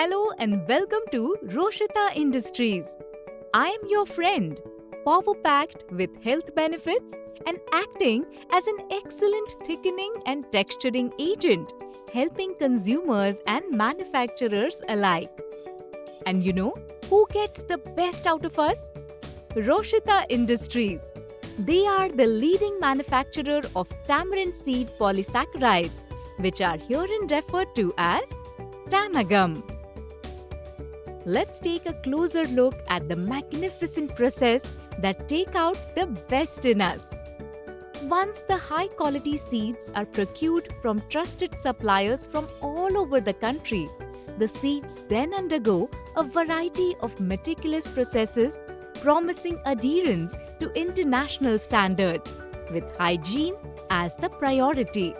Hello and welcome to Roshita Industries. I am your friend, power packed with health benefits and acting as an excellent thickening and texturing agent, helping consumers and manufacturers alike. And you know who gets the best out of us? Roshita Industries. They are the leading manufacturer of tamarind seed polysaccharides, which are herein referred to as Tamagam. Let's take a closer look at the magnificent process that take out the best in us. Once the high-quality seeds are procured from trusted suppliers from all over the country, the seeds then undergo a variety of meticulous processes promising adherence to international standards, with hygiene as the priority.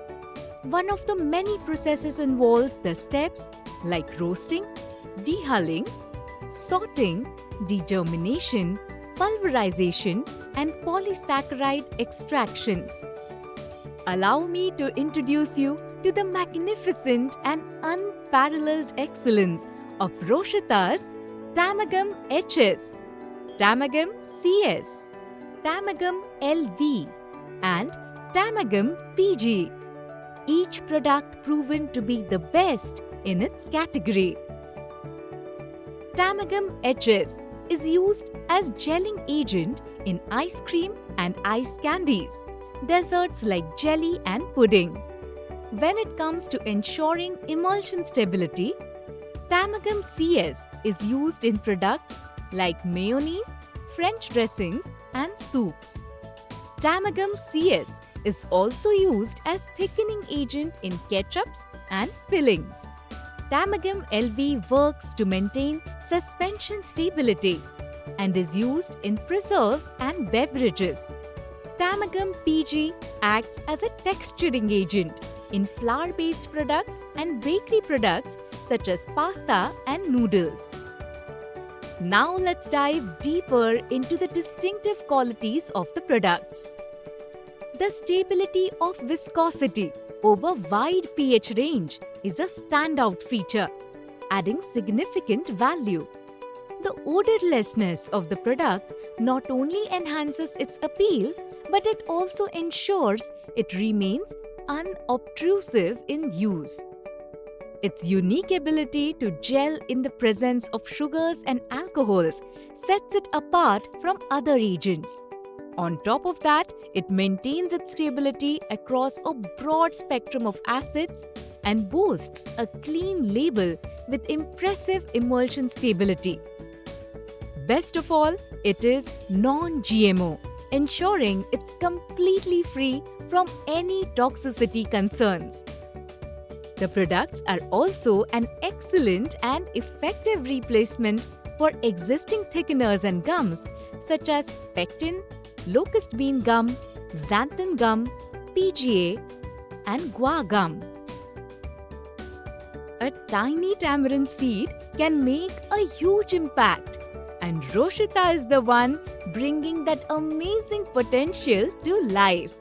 One of the many processes involves the steps like roasting, dehulling, sorting, degermination, pulverization, and polysaccharide extractions. Allow me to introduce you to the magnificent and unparalleled excellence of Roshita's Tamagam HS, Tamagam CS, Tamagam LV, and Tamagam PG. Each product proven to be the best in its category. Tamagam HS is used as gelling agent in ice cream and ice candies, desserts like jelly and pudding. When it comes to ensuring emulsion stability, Tamagam CS is used in products like mayonnaise, French dressings, and soups. Tamagam CS is also used as thickening agent in ketchups and fillings. Tamagam LV works to maintain suspension stability and is used in preserves and beverages. Tamagam PG acts as a texturing agent in flour-based products and bakery products such as pasta and noodles. Now let's dive deeper into the distinctive qualities of the products. The stability of viscosity over wide pH range is a standout feature, adding significant value. The odorlessness of the product not only enhances its appeal, but it also ensures it remains unobtrusive in use. Its unique ability to gel in the presence of sugars and alcohols sets it apart from other agents. On top of that, it maintains its stability across a broad spectrum of acids and boasts a clean label with impressive emulsion stability. Best of all, it is non-GMO, ensuring it's completely free from any toxicity concerns. The products are also an excellent and effective replacement for existing thickeners and gums such as pectin, locust bean gum, xanthan gum, PGA, and guar gum. A tiny tamarind seed can make a huge impact, and Roshita is the one bringing that amazing potential to life.